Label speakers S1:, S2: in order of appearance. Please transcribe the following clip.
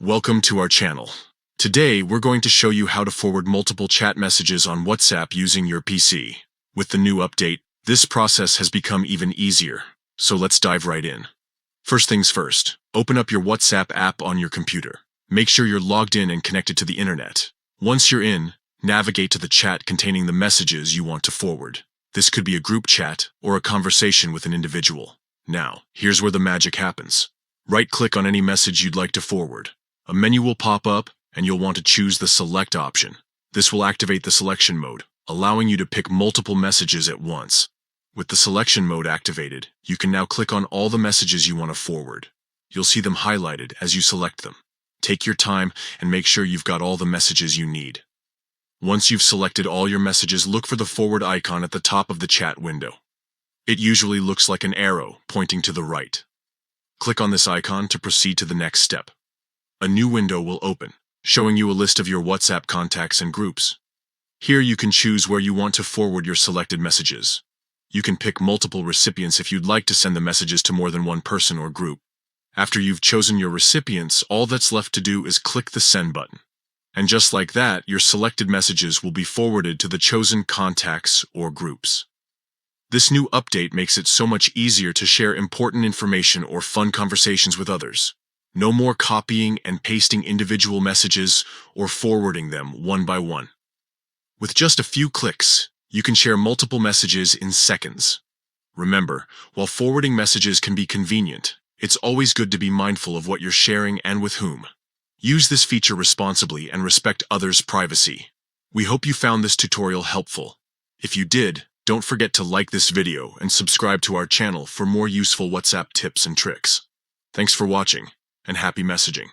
S1: Welcome to our channel. Today, we're going to show you how to forward multiple chat messages on WhatsApp using your PC. With the new update, this process has become even easier, so let's dive right in. First things first, open up your WhatsApp app on your computer. Make sure you're logged in and connected to the internet. Once you're in, navigate to the chat containing the messages you want to forward. This could be a group chat or a conversation with an individual. Now, here's where the magic happens. Right-click on any message you'd like to forward. A menu will pop up, and you'll want to choose the Select option. This will activate the selection mode, allowing you to pick multiple messages at once. With the selection mode activated, you can now click on all the messages you want to forward. You'll see them highlighted as you select them. Take your time and make sure you've got all the messages you need. Once you've selected all your messages, look for the forward icon at the top of the chat window. It usually looks like an arrow pointing to the right. Click on this icon to proceed to the next step. A new window will open, showing you a list of your WhatsApp contacts and groups. Here you can choose where you want to forward your selected messages. You can pick multiple recipients if you'd like to send the messages to more than one person or group. After you've chosen your recipients, all that's left to do is click the Send button. And just like that, your selected messages will be forwarded to the chosen contacts or groups. This new update makes it so much easier to share important information or fun conversations with others. No more copying and pasting individual messages or forwarding them one by one. With just a few clicks, you can share multiple messages in seconds. Remember, while forwarding messages can be convenient, it's always good to be mindful of what you're sharing and with whom. Use this feature responsibly and respect others' privacy. We hope you found this tutorial helpful. If you did, don't forget to like this video and subscribe to our channel for more useful WhatsApp tips and tricks. Thanks for watching, and happy messaging.